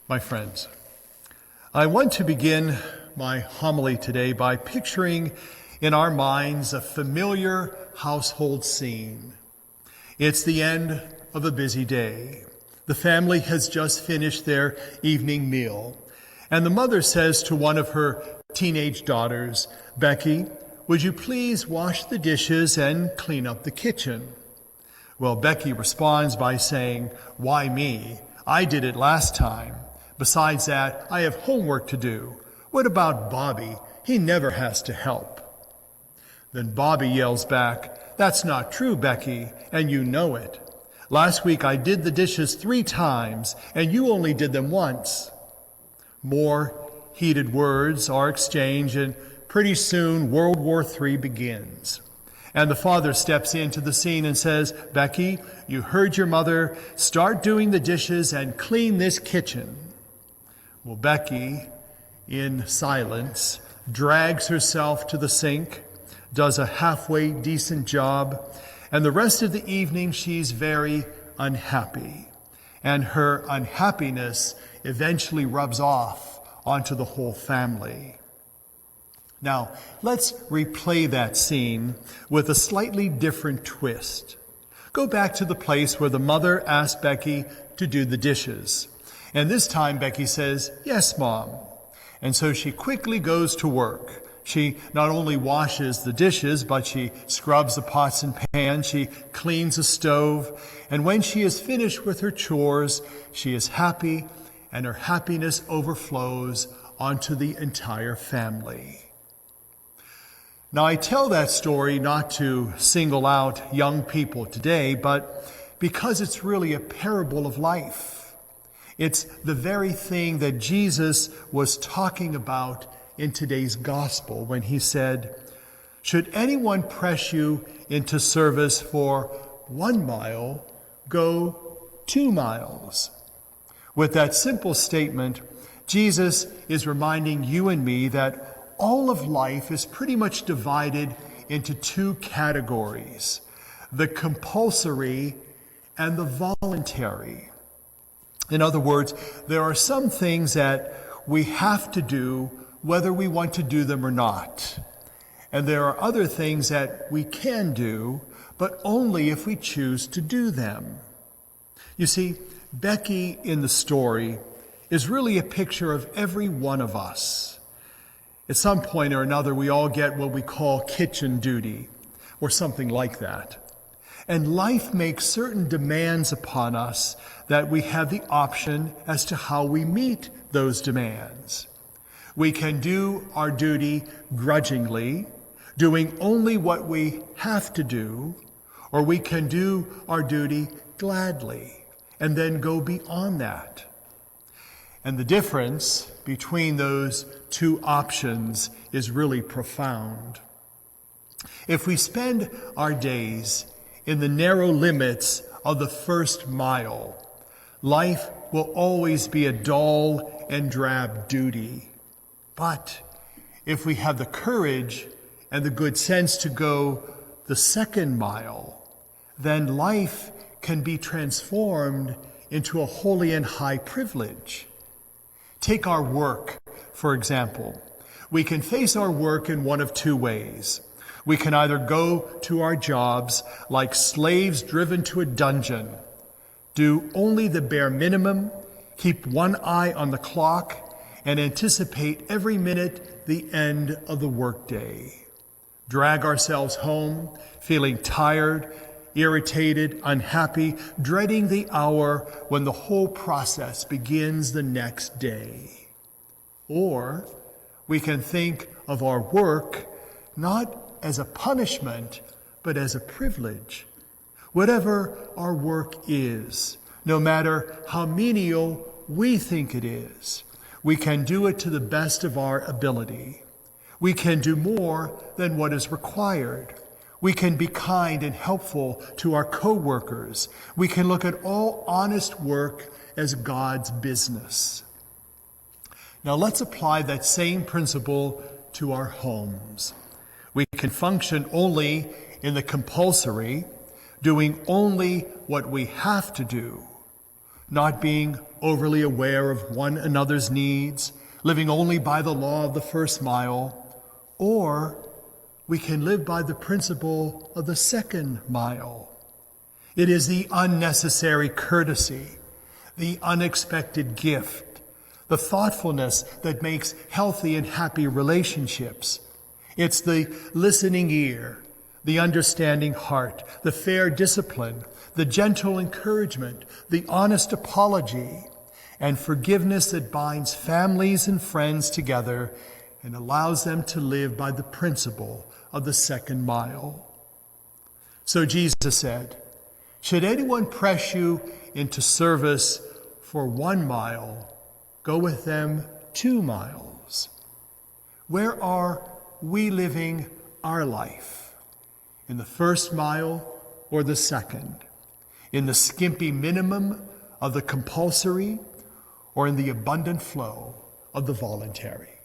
My friends, I want to begin my homily today by picturing in our minds a familiar household scene. It's the end of a busy day. The family has just finished their evening meal, and the mother says to one of her teenage daughters, "Becky, would you please wash the dishes and clean up the kitchen?" Well, Becky responds by saying, "Why me? I did it last time. Besides that, I have homework to do. What about Bobby? He never has to help." Then Bobby yells back, "That's not true, Becky, and you know it. Last week I did the dishes 3 times, and you only did them once." More heated words are exchanged, and pretty soon World War III begins. And the father steps into the scene and says, "Becky, you heard your mother. Start doing the dishes and clean this kitchen." Well, Becky, in silence, drags herself to the sink, does a halfway decent job, and the rest of the evening she's very unhappy. And her unhappiness eventually rubs off onto the whole family. Now, let's replay that scene with a slightly different twist. Go back to the place where the mother asked Becky to do the dishes. And this time Becky says, "Yes, Mom." And so she quickly goes to work. She not only washes the dishes, but she scrubs the pots and pans, she cleans the stove, and when she is finished with her chores, she is happy, and her happiness overflows onto the entire family. Now, I tell that story not to single out young people today, but because it's really a parable of life. It's the very thing that Jesus was talking about in today's gospel when he said, "Should anyone press you into service for 1 mile, go 2 miles." With that simple statement, Jesus is reminding you and me that all of life is pretty much divided into 2 categories: the compulsory and the voluntary. In other words, there are some things that we have to do whether we want to do them or not. And there are other things that we can do, but only if we choose to do them. You see, Becky in the story is really a picture of every one of us. At some point or another, we all get what we call kitchen duty, or something like that. And life makes certain demands upon us that we have the option as to how we meet those demands. We can do our duty grudgingly, doing only what we have to do, or we can do our duty gladly and then go beyond that. And the difference between those 2 options is really profound. If we spend our days in the narrow limits of the first mile, life will always be a dull and drab duty. But if we have the courage and the good sense to go the 2nd mile, then life can be transformed into a holy and high privilege. Take our work, for example. We can face our work in one of 2 ways. We can either go to our jobs like slaves driven to a dungeon, do only the bare minimum, keep one eye on the clock, and anticipate every minute the end of the workday. Drag ourselves home, feeling tired, irritated, unhappy, dreading the hour when the whole process begins the next day. Or we can think of our work not as a punishment, but as a privilege. Whatever our work is, no matter how menial we think it is, we can do it to the best of our ability. We can do more than what is required. We can be kind and helpful to our co-workers. We can look at all honest work as God's business. Now let's apply that same principle to our homes. We can function only in the compulsory, doing only what we have to do. not being overly aware of one another's needs, living only by the law of the first mile, or we can live by the principle of the second mile. It is the unnecessary courtesy, the unexpected gift, the thoughtfulness that makes healthy and happy relationships. It's the listening ear, the understanding heart, the fair discipline, the gentle encouragement, the honest apology, and forgiveness that binds families and friends together and allows them to live by the principle of the second mile. So Jesus said, "Should anyone press you into service for 1 mile, go with them 2 miles. Where are we living our life? In the first mile or the second? In the skimpy minimum of the compulsory or in the abundant flow of the voluntary?"